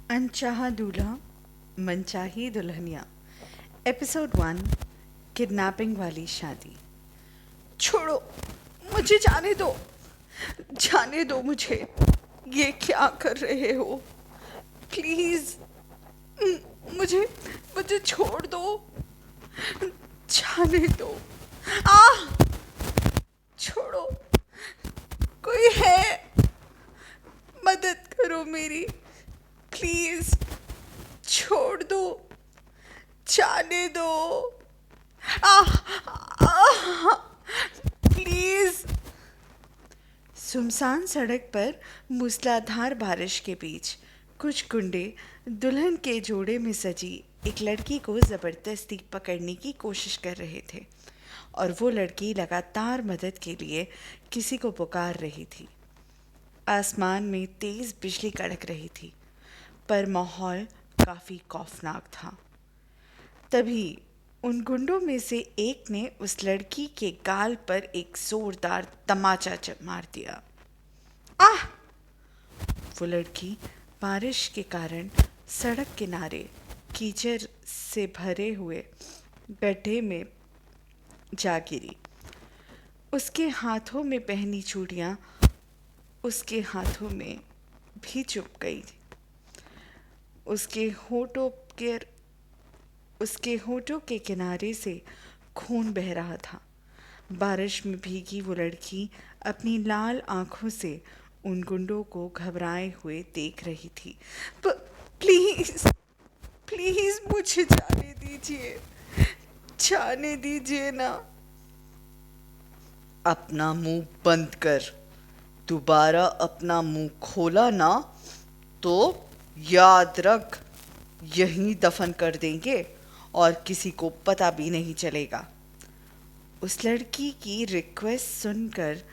अनचाहा दूल्हा मनचाही Dulhania. Episode 1। Kidnapping वाली शादी। छोड़ो, मुझे जाने दो मुझे। ये क्या कर रहे हो? प्लीज मुझे मुझे छोड़ दो, जाने दो। आ छोड़ो, कोई है? मदद करो मेरी, प्लीज। छोड़ दो, जाने दो। प्लीज। सुनसान सड़क पर मूसलाधार बारिश के बीच कुछ गुंडे दुल्हन के जोड़े में सजी एक लड़की को जबरदस्ती पकड़ने की कोशिश कर रहे थे और वो लड़की लगातार मदद के लिए किसी को पुकार रही थी। आसमान में तेज बिजली कड़क रही थी, पर माहौल काफी खौफनाक था। तभी उन गुंडों में से एक ने उस लड़की के गाल पर एक जोरदार तमाचा मार दिया। आह! वो लड़की बारिश के कारण सड़क किनारे कीचड़ से भरे हुए गड्ढे में जा गिरी। उसके हाथों में पहनी चूड़ियां उसके हाथों में भी चुभ गई। उसके होठों के किनारे से खून बह रहा था। बारिश में भीगी वो लड़की अपनी लाल आंखों से उन गुंडों को घबराए हुए देख रही थी। प्लीज प्लीज मुझे जाने दीजिए ना। अपना मुंह बंद कर। दोबारा अपना मुंह खोला ना तो याद रख, यहीं दफन कर देंगे और किसी को पता भी नहीं चलेगा। उस लड़की की रिक्वेस्ट सुनकर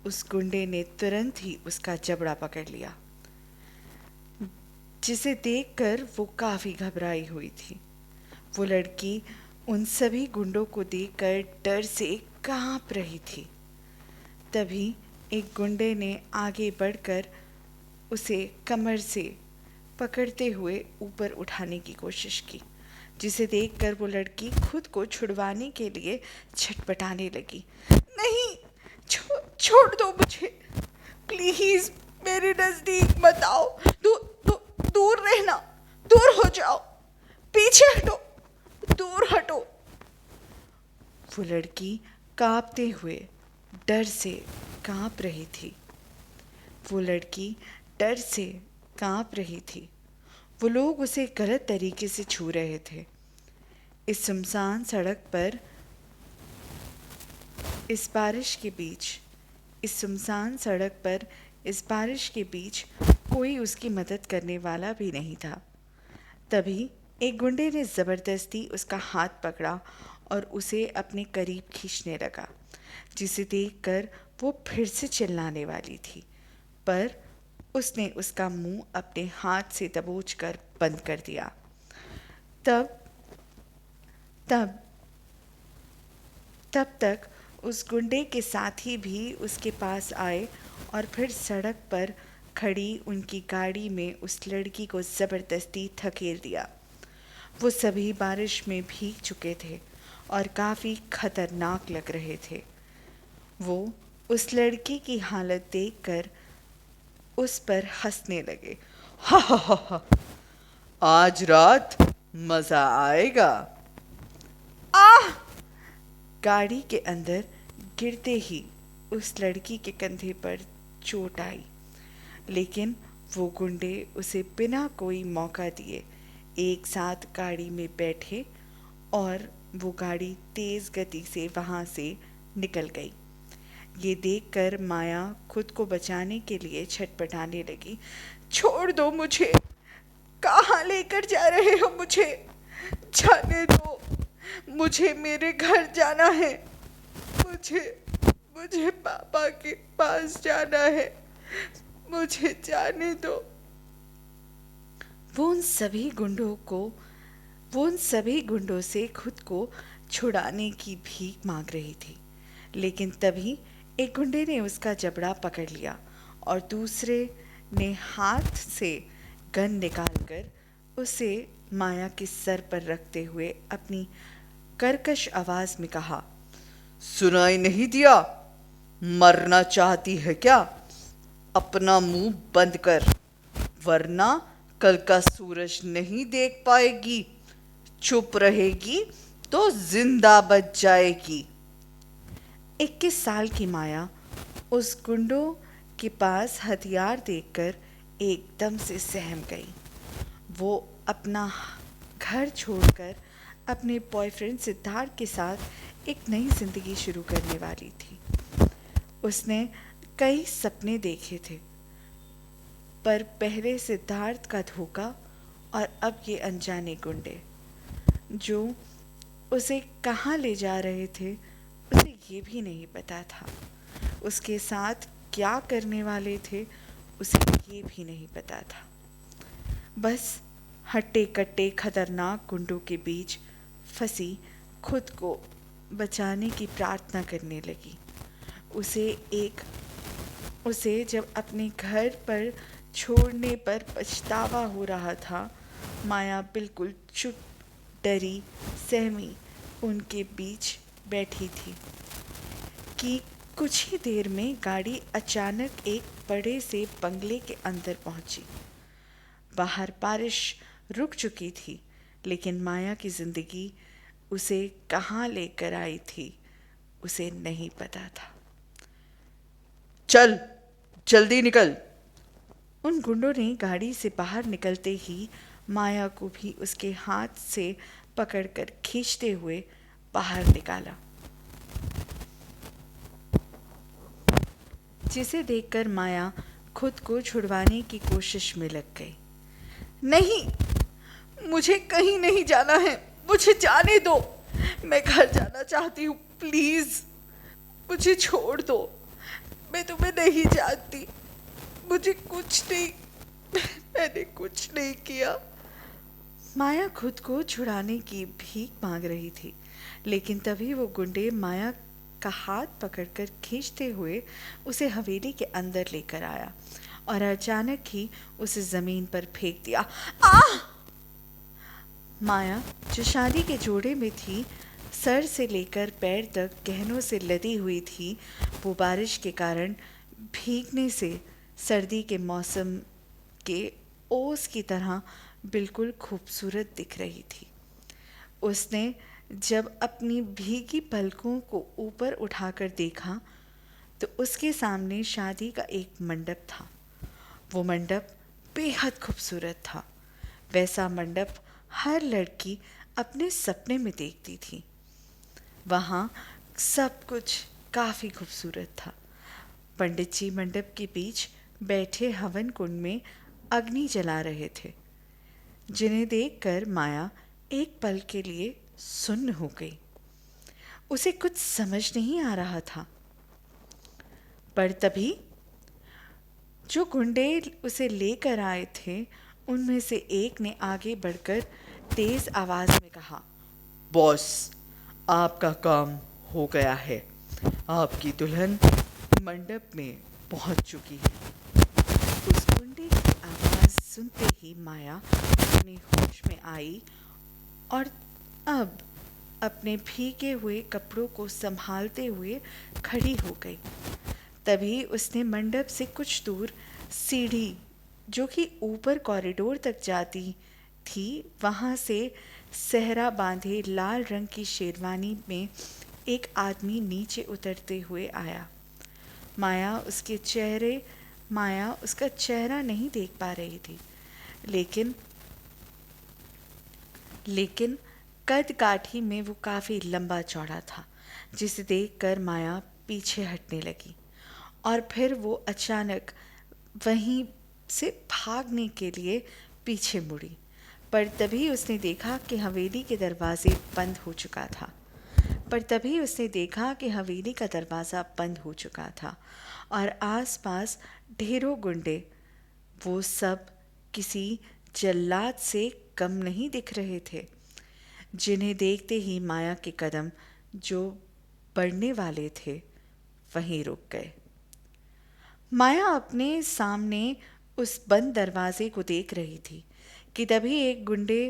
उस गुंडे ने तुरंत ही उसका जबड़ा पकड़ लिया, जिसे देखकर वो काफी घबराई हुई थी। वो लड़की उन सभी गुंडों को देखकर डर से कांप रही थी। तभी एक गुंडे ने आगे बढ़कर उसे कमर से पकड़ते हुए ऊपर उठाने की कोशिश की, जिसे देखकर वो लड़की खुद को छुड़वाने के लिए छटपटाने लगी। नहीं, छोड़ दो मुझे, प्लीज मेरे नजदीक मत आओ। दूर रहना, दूर हो जाओ, पीछे हटो, दूर हटो। वो लड़की कांपते हुए डर से कांप रही थी। वो लोग उसे गलत तरीके से छू रहे थे। इस सुनसान सड़क पर इस बारिश के बीच कोई उसकी मदद करने वाला भी नहीं था। तभी एक गुंडे ने ज़बरदस्ती उसका हाथ पकड़ा और उसे अपने करीब खींचने लगा, जिसे देखकर वो फिर से चिल्लाने वाली थी, पर उसने उसका मुंह अपने हाथ से दबोचकर बंद कर दिया। तब तक उस गुंडे के साथी भी उसके पास आए और फिर सड़क पर खड़ी उनकी गाड़ी में उस लड़की को ज़बरदस्ती धकेल दिया। वो सभी बारिश में भीग चुके थे और काफ़ी खतरनाक लग रहे थे। वो उस लड़की की हालत देखकर उस पर हंसने लगे। हा हा हा हा, आज रात मजा आएगा। आह! गाड़ी के अंदर गिरते ही उस लड़की के कंधे पर चोट आई, लेकिन वो गुंडे उसे बिना कोई मौका दिए एक साथ गाड़ी में बैठे और वो गाड़ी तेज गति से वहां से निकल गई। ये देखकर माया खुद को बचाने के लिए छटपटाने लगी। छोड़ दो मुझे, कहाँ लेकर जा रहे हो मुझे? जाने दो, मुझे मेरे घर जाना है। मुझे पापा के पास जाना है, मुझे जाने दो। वो उन सभी गुंडों से खुद को छुड़ाने की भीख मांग रही थी, लेकिन तभी एक गुंडे ने उसका जबड़ा पकड़ लिया और दूसरे ने हाथ से गन निकालकर उसे माया के सर पर रखते हुए अपनी कर्कश आवाज में कहा, सुनाई नहीं दिया? मरना चाहती है क्या? अपना मुंह बंद कर, वरना कल का सूरज नहीं देख पाएगी। चुप रहेगी तो जिंदा बच जाएगी। 21 साल की माया उस गुंडों के पास हथियार देखकर एकदम से सहम गई। वो अपना घर छोड़कर अपने बॉयफ्रेंड सिद्धार्थ के साथ एक नई जिंदगी शुरू करने वाली थी। उसने कई सपने देखे थे, पर पहले सिद्धार्थ का धोखा और अब ये अनजाने गुंडे जो उसे कहाँ ले जा रहे थे, उसे ये भी नहीं पता था। उसके साथ क्या करने वाले थे, उसे ये भी नहीं पता था। बस हट्टे कट्टे खतरनाक गुंडों के बीच फंसी खुद को बचाने की प्रार्थना करने लगी। उसे जब अपने घर पर छोड़ने पर पछतावा हो रहा था, माया बिल्कुल चुप, डरी सहमी उनके बीच बैठी थी कि कुछ ही देर में गाड़ी अचानक एक बड़े से बंगले के अंदर पहुंची। बाहर बारिश रुक चुकी थी, लेकिन माया की जिंदगी उसे कहाँ लेकर आई थी, उसे नहीं पता था। चल, जल्दी निकल। उन गुंडों ने गाड़ी से बाहर निकलते ही माया को भी उसके हाथ से पकड़कर खींचते हुए बाहर निकाला, जिसे देखकर माया खुद को छुड़वाने की कोशिश में लग गई। नहीं, मुझे कहीं नहीं जाना है, मुझे जाने दो। मैं घर जाना चाहती हूँ, प्लीज मुझे छोड़ दो। मैं तुम्हें नहीं जानती, मुझे कुछ नहीं, मैंने कुछ नहीं किया। माया खुद को छुड़ाने की भीख मांग रही थी, लेकिन तभी वो गुंडे माया का हाथ पकड़कर खींचते हुए उसे हवेली के अंदर लेकर आया और अचानक ही उसे जमीन पर फेंक दिया। माया, जो शादी के जोड़े में थी, सर से लेकर पैर तक गहनों से लदी हुई थी, वो बारिश के कारण भीगने से सर्दी के मौसम के ओस की तरह बिल्कुल खूबसूरत दिख रही थी। उसने जब अपनी भीगी पलकों को ऊपर उठाकर देखा तो उसके सामने शादी का एक मंडप था। वो मंडप बेहद खूबसूरत था। वैसा मंडप हर लड़की अपने सपने में देखती थी। वहाँ सब कुछ काफ़ी खूबसूरत था। पंडित जी मंडप के बीच बैठे हवन कुंड में अग्नि जला रहे थे, जिन्हें देखकर माया एक पल के लिए सुन्न हो गई। उसे कुछ समझ नहीं आ रहा था, पर तभी जो गुंडे उसे लेकर आए थे, उनमें से एक ने आगे बढ़कर तेज आवाज में कहा, बॉस, आपका काम हो गया है। आपकी दुल्हन मंडप में पहुंच चुकी है। उस गुंडे की आवाज सुनते ही माया अपने होश में आई और अब अपने भीगे हुए कपड़ों को संभालते हुए खड़ी हो गई। तभी उसने मंडप से कुछ दूर सीढ़ी, जो कि ऊपर कॉरिडोर तक जाती थी, वहां से सहरा बांधे लाल रंग की शेरवानी में एक आदमी नीचे उतरते हुए आया। माया उसका चेहरा नहीं देख पा रही थी, लेकिन कद काठी में वो काफ़ी लंबा चौड़ा था, जिसे देखकर माया पीछे हटने लगी और फिर वो अचानक वहीं से भागने के लिए पीछे मुड़ी। पर तभी उसने देखा कि हवेली का दरवाज़ा बंद हो चुका था और आसपास ढेरों गुंडे, वो सब किसी जल्लाद से कम नहीं दिख रहे थे, जिन्हें देखते ही माया के कदम जो बढ़ने वाले थे वहीं रुक गए। माया अपने सामने उस बंद दरवाजे को देख रही थी कि तभी एक गुंडे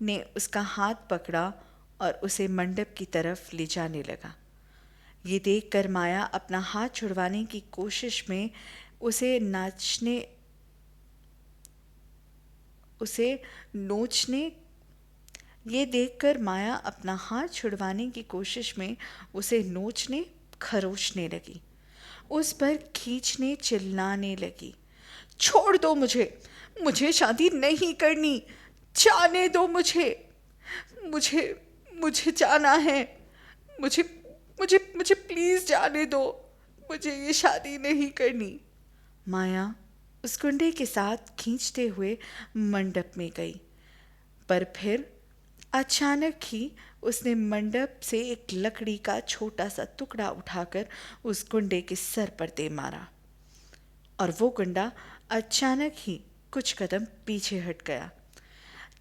ने उसका हाथ पकड़ा और उसे मंडप की तरफ ले जाने लगा। ये देखकर माया अपना हाथ छुड़वाने की कोशिश में उसे नोचने ये देखकर माया अपना हाथ छुड़वाने की कोशिश में उसे नोचने खरोचने लगी, उस पर खींचने चिल्लाने लगी। छोड़ दो मुझे शादी नहीं करनी, जाने दो मुझे मुझे मुझे जाना है, मुझे मुझे मुझे प्लीज जाने दो, मुझे ये शादी नहीं करनी। माया उस गुंडे के साथ खींचते हुए मंडप में गई, पर फिर अचानक ही उसने मंडप से एक लकड़ी का छोटा सा टुकड़ा उठाकर उस गुंडे के सर पर दे मारा और वो गुंडा अचानक ही कुछ कदम पीछे हट गया।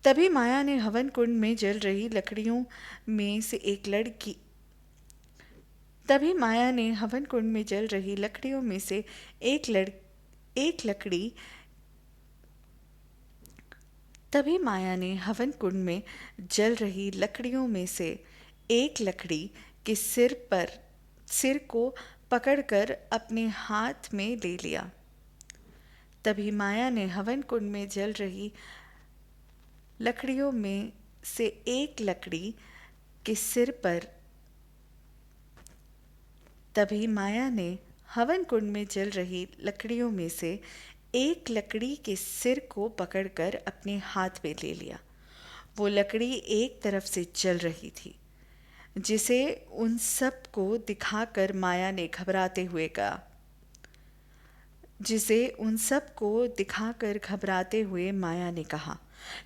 तभी माया ने हवन कुंड में जल रही लकड़ियों में से एक लड़की तभी माया ने हवन कुंड में जल रही लकड़ियों में से एक लकड़ी तभी माया ने हवन कुंड में जल रही लकड़ियों में से एक लकड़ी के सिर को पकड़कर अपने हाथ में ले लिया। तभी माया ने हवन कुंड में जल रही लकड़ियों में से एक लकड़ी के सिर पर तभी माया ने हवन कुंड में जल रही लकड़ियों में से एक लकड़ी के सिर को पकड़कर अपने हाथ में ले लिया। वो लकड़ी एक तरफ से जल रही थी, जिसे उन सब को दिखाकर माया ने घबराते हुए माया ने कहा,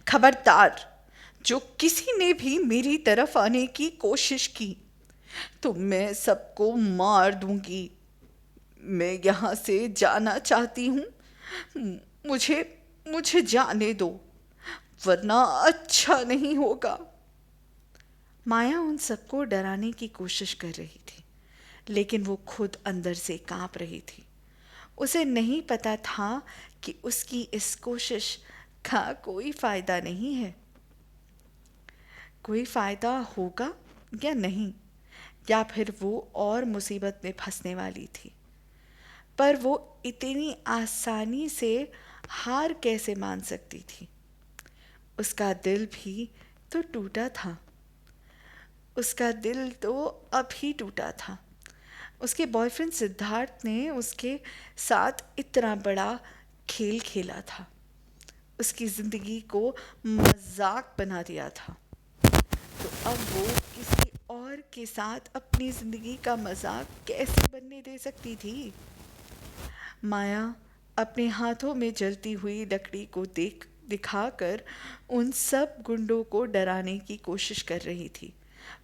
खबरदार, जो किसी ने भी मेरी तरफ आने की कोशिश की तो मैं सबको मार दूंगी। मैं यहाँ से जाना चाहती हूँ, मुझे जाने दो, वरना अच्छा नहीं होगा। माया उन सबको डराने की कोशिश कर रही थी, लेकिन वो खुद अंदर से कांप रही थी। उसे नहीं पता था कि उसकी इस कोशिश का कोई फायदा नहीं है, कोई फायदा होगा या नहीं, या फिर वो और मुसीबत में फंसने वाली थी। पर वो इतनी आसानी से हार कैसे मान सकती थी? उसका दिल भी तो टूटा था, उसका दिल तो अभी टूटा था। उसके बॉयफ्रेंड सिद्धार्थ ने उसके साथ इतना बड़ा खेल खेला था, उसकी ज़िंदगी को मजाक बना दिया था, तो अब वो किसी और के साथ अपनी ज़िंदगी का मजाक कैसे बनने दे सकती थी? माया अपने हाथों में जलती हुई लकड़ी को दिखाकर उन सब गुंडों को डराने की कोशिश कर रही थी,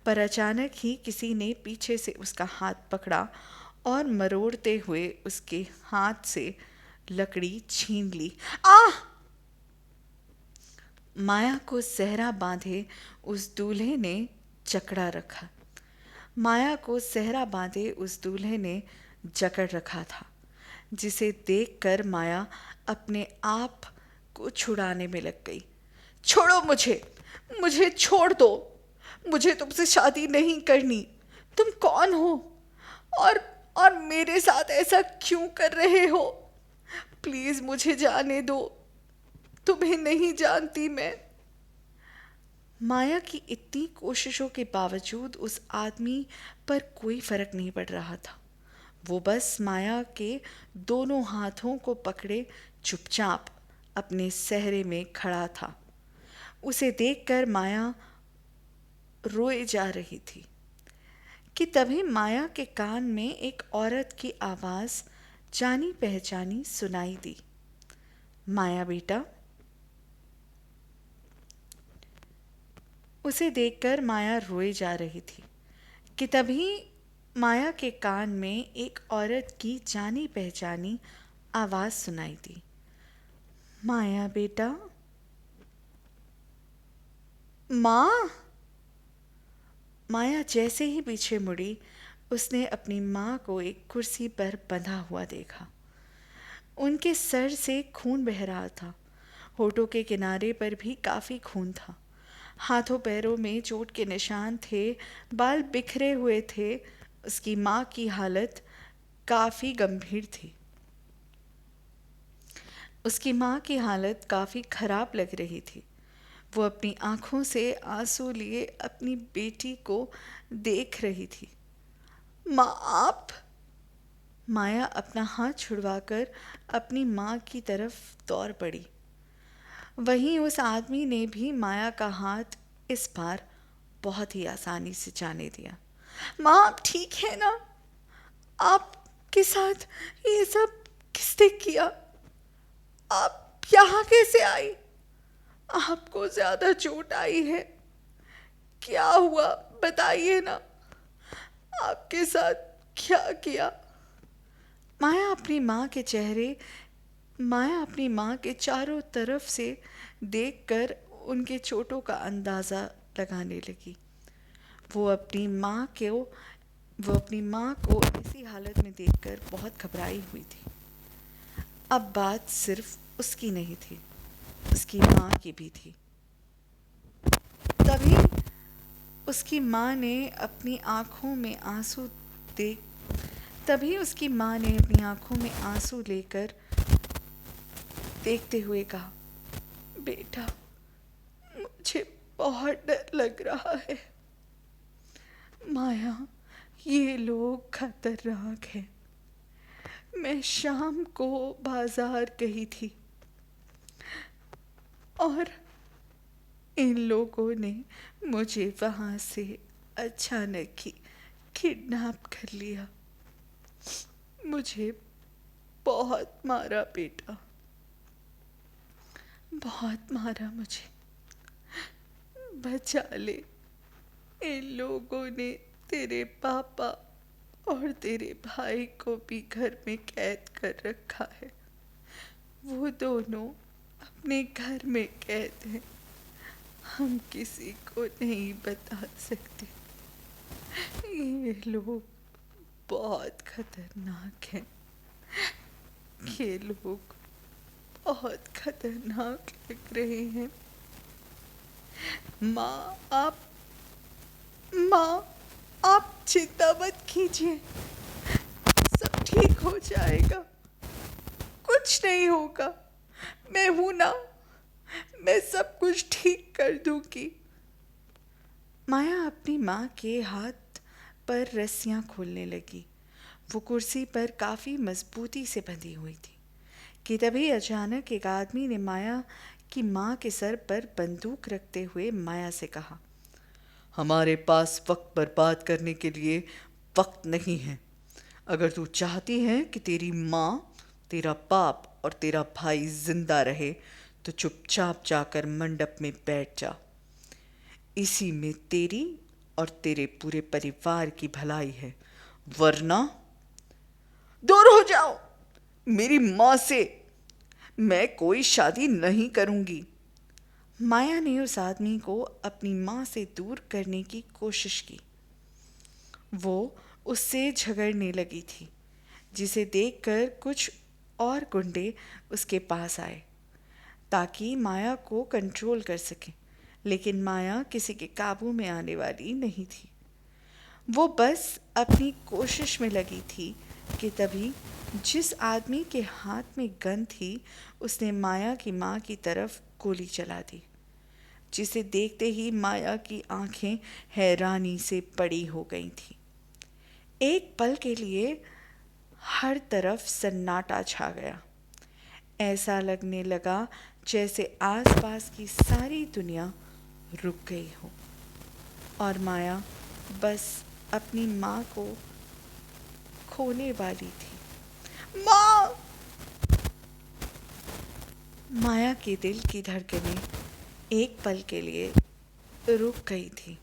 पर अचानक ही किसी ने पीछे से उसका हाथ पकड़ा और मरोड़ते हुए उसके हाथ से लकड़ी छीन ली। आह! माया को सहरा बांधे उस दूल्हे ने जकड़ा रखा। माया को सहरा बांधे उस दूल्हे ने जकड़ रखा था, जिसे देखकर माया अपने आप को छुड़ाने में लग गई। छोड़ो मुझे छोड़ दो, मुझे तुमसे शादी नहीं करनी। तुम कौन हो और मेरे साथ ऐसा क्यों कर रहे हो? प्लीज मुझे जाने दो, तुम्हें नहीं जानती मैं। माया की इतनी कोशिशों के बावजूद उस आदमी पर कोई फर्क नहीं पड़ रहा था। वो बस माया के दोनों हाथों को पकड़े चुपचाप अपने सहरे में खड़ा था। उसे देखकर माया रोए जा रही थी कि तभी माया के कान में एक औरत की आवाज़ जानी पहचानी सुनाई दी। माया बेटा। उसे देखकर माया रोए जा रही थी कि तभी माया के कान में एक औरत की जानी पहचानी आवाज़ सुनाई दी। माया बेटा। माँ। माया जैसे ही पीछे मुड़ी, उसने अपनी माँ को एक कुर्सी पर बंधा हुआ देखा। उनके सर से खून बह रहा था। होठों के किनारे पर भी काफ़ी खून था। हाथों पैरों में चोट के निशान थे, बाल बिखरे हुए थे। उसकी माँ की हालत काफ़ी गंभीर थी। उसकी माँ की हालत काफ़ी खराब लग रही थी। वो अपनी आंखों से आंसू लिए अपनी बेटी को देख रही थी। माँ आप? माया अपना हाथ छुड़वाकर अपनी माँ की तरफ दौड़ पड़ी। वहीं उस आदमी ने भी माया का हाथ इस बार बहुत ही आसानी से जाने दिया। माँ आप ठीक है ना? आपके साथ ये सब किसने किया? आप यहाँ कैसे आई? आपको ज्यादा चोट आई है? क्या हुआ बताइए ना, आपके साथ क्या किया? माया अपनी माँ के चारों तरफ से देखकर उनके चोटों का अंदाज़ा लगाने लगी। वो अपनी माँ को ऐसी हालत में देखकर बहुत घबराई हुई थी। अब बात सिर्फ उसकी नहीं थी, उसकी माँ की भी थी। तभी उसकी माँ ने अपनी आंखों में आंसू लेकर देखते हुए कहा, बेटा मुझे बहुत डर लग रहा है। माया, ये लोग खतरनाक हैं। मैं शाम को बाजार गई थी और इन लोगों ने मुझे वहाँ से अचानक ही किडनैप कर लिया। मुझे बहुत मारा बेटा, बहुत मारा मुझे। बचा ले। इन लोगों ने तेरे पापा और तेरे भाई को भी घर में कैद कर रखा है। वो दोनों अपने घर में कैद हैं। हम किसी को नहीं बता सकते। ये लोग बहुत खतरनाक हैं। ये लोग बहुत खतरनाक लग रहे हैं। माँ आप चिंता मत कीजिए, सब ठीक हो जाएगा, कुछ नहीं होगा। मैं हूं ना, मैं सब कुछ ठीक कर दूंगी। माया अपनी माँ के हाथ पर रस्सियां खोलने लगी। वो कुर्सी पर काफ़ी मजबूती से बंधी हुई थी कि तभी अचानक एक आदमी ने माया की माँ के सर पर बंदूक रखते हुए माया से कहा, हमारे पास वक्त बर्बाद करने के लिए वक्त नहीं है। अगर तू चाहती है कि तेरी माँ, तेरा बाप और तेरा भाई जिंदा रहे तो चुपचाप जाकर मंडप में बैठ जा। इसी में तेरी और तेरे पूरे परिवार की भलाई है, वरना दूर हो जाओ मेरी माँ से। मैं कोई शादी नहीं करूंगी। माया ने उस आदमी को अपनी माँ से दूर करने की कोशिश की। वो उससे झगड़ने लगी थी, जिसे देखकर कुछ और गुंडे उसके पास आए ताकि माया को कंट्रोल कर सकें, लेकिन माया किसी के काबू में आने वाली नहीं थी। वो बस अपनी कोशिश में लगी थी कि तभी जिस आदमी के हाथ में गन थी उसने माया की माँ की तरफ गोली चला दी, जिसे देखते ही माया की आंखें हैरानी से बड़ी हो गई थीं। एक पल के लिए हर तरफ सन्नाटा छा गया। ऐसा लगने लगा जैसे आसपास की सारी दुनिया रुक गई हो और माया बस अपनी माँ को खोने वाली थी। माँ! माया के दिल की धड़कनें एक पल के लिए रुक गई थी,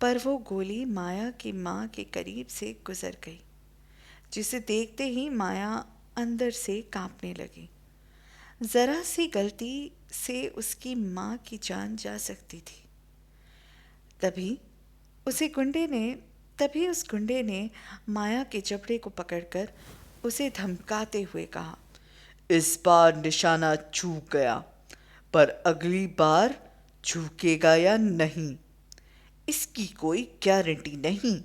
पर वो गोली माया की माँ के करीब से गुजर गई, जिसे देखते ही माया अंदर से कांपने लगी। ज़रा सी गलती से उसकी माँ की जान जा सकती थी। तभी उस गुंडे ने माया के जबड़े को पकड़कर उसे धमकाते हुए कहा, इस बार निशाना चूक गया, पर अगली बार चूकेगा या नहीं इसकी कोई गारंटी नहीं।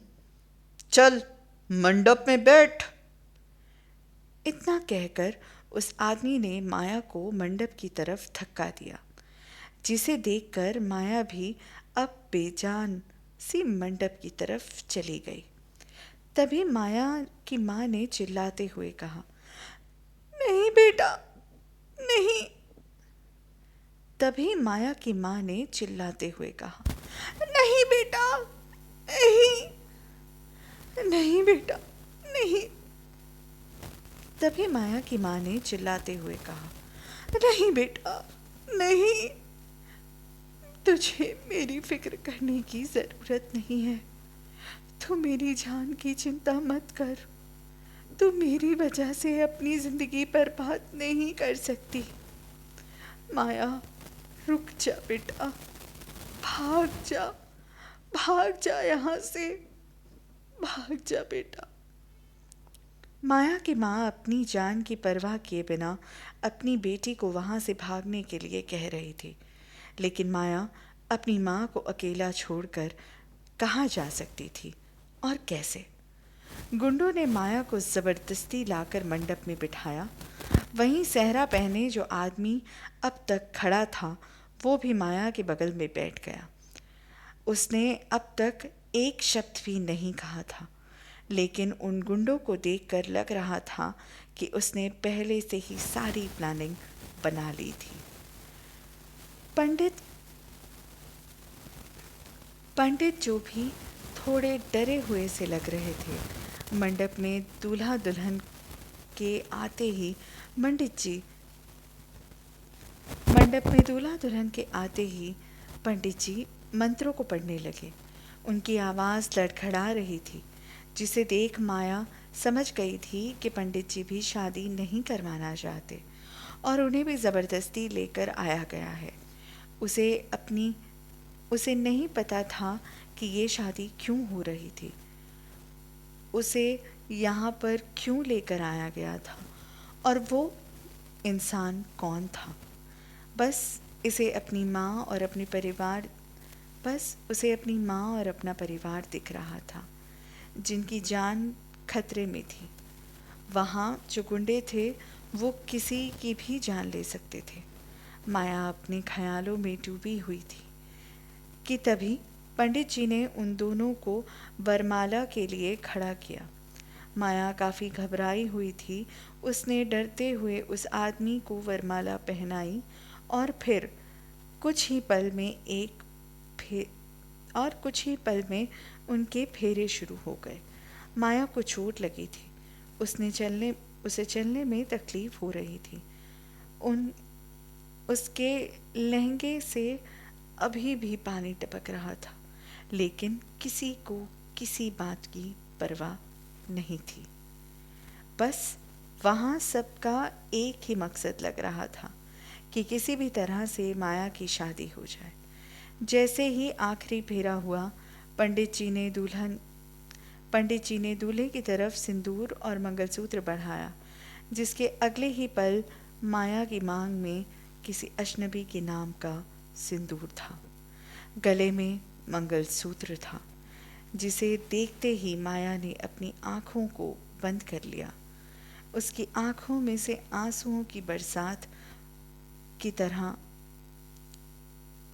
चल मंडप में बैठ। इतना कहकर उस आदमी ने माया को मंडप की तरफ धक्का दिया, जिसे देखकर माया भी अब बेजान सी मंडप की तरफ चली गई। तभी माया की माँ ने चिल्लाते हुए कहा, नहीं बेटा, नहीं। तभी माया की माँ ने चिल्लाते हुए कहा, नहीं बेटा, नहीं, नहीं बेटा, नहीं। तभी माया की माँ ने चिल्लाते हुए कहा, नहीं बेटा, नहीं, तुझे मेरी फिक्र करने की ज़रूरत नहीं है। तू मेरी जान की चिंता मत कर। तू मेरी वजह से अपनी ज़िंदगी बर्बाद नहीं कर सकती। माया, रुक जा बेटा, भाग जा यहाँ से, भाग जा बेटा। माया की माँ अपनी जान की परवाह किए बिना अपनी बेटी को वहाँ से भागने के लिए कह रही थी, लेकिन माया अपनी माँ को अकेला छोड़कर कहाँ जा सकती थी और कैसे। गुंडों ने माया को ज़बरदस्ती लाकर मंडप में बिठाया। वहीं सहरा पहने जो आदमी अब तक खड़ा था वो भी माया के बगल में बैठ गया। उसने अब तक एक शब्द भी नहीं कहा था, लेकिन उन गुंडों को देखकर लग रहा था कि उसने पहले से ही सारी प्लानिंग बना ली थी। पंडित जो भी थोड़े डरे हुए से लग रहे थे, मंडप में दूल्हा दुल्हन के आते ही पंडित जी मंत्रों को पढ़ने लगे। उनकी आवाज़ लड़खड़ा रही थी, जिसे देख माया समझ गई थी कि पंडित जी भी शादी नहीं करवाना चाहते और उन्हें भी ज़बरदस्ती लेकर आया गया है। उसे नहीं पता था कि ये शादी क्यों हो रही थी, उसे यहाँ पर क्यों लेकर आया गया था और वो इंसान कौन था। बस उसे अपनी माँ और अपना परिवार दिख रहा था, जिनकी जान खतरे में थी। वहाँ जो गुंडे थे वो किसी की भी जान ले सकते थे। माया अपने ख्यालों में डूबी हुई थी कि तभी पंडित जी ने उन दोनों को वरमाला के लिए खड़ा किया। माया काफ़ी घबराई हुई थी। उसने डरते हुए उस आदमी को वरमाला पहनाई और फिर कुछ ही पल में उनके फेरे शुरू हो गए। माया को चोट लगी थी। उसे चलने में तकलीफ हो रही थी। उसके लहंगे से अभी भी पानी टपक रहा था, लेकिन किसी को किसी बात की परवाह नहीं थी। बस वहाँ सबका एक ही मकसद लग रहा था कि किसी भी तरह से माया की शादी हो जाए। जैसे ही आखिरी फेरा हुआ, पंडित जी ने दूल्हे की तरफ सिंदूर और मंगलसूत्र बढ़ाया, जिसके अगले ही पल माया की मांग में किसी अजनबी के नाम का सिंदूर था। गले में मंगलसूत्र था, जिसे देखते ही माया ने अपनी आँखों को बंद कर लिया। उसकी आँखों में से आंसुओं की बरसात की तरह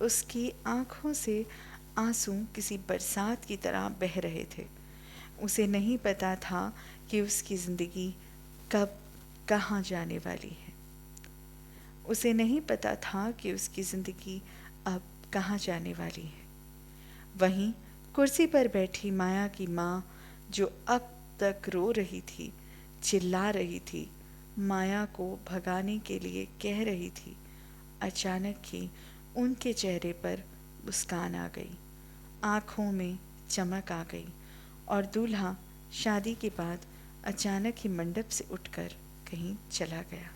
उसकी आँखों से आंसू किसी बरसात की तरह बह रहे थे। उसे नहीं पता था कि उसकी ज़िंदगी कब कहाँ जाने वाली है। उसे नहीं पता था कि उसकी ज़िंदगी अब कहाँ जाने वाली है। वहीं कुर्सी पर बैठी माया की माँ, जो अब तक रो रही थी, चिल्ला रही थी, माया को भगाने के लिए कह रही थी, अचानक ही उनके चेहरे पर मुस्कान आ गई, आँखों में चमक आ गई और दूल्हा शादी के बाद अचानक ही मंडप से उठकर कहीं चला गया।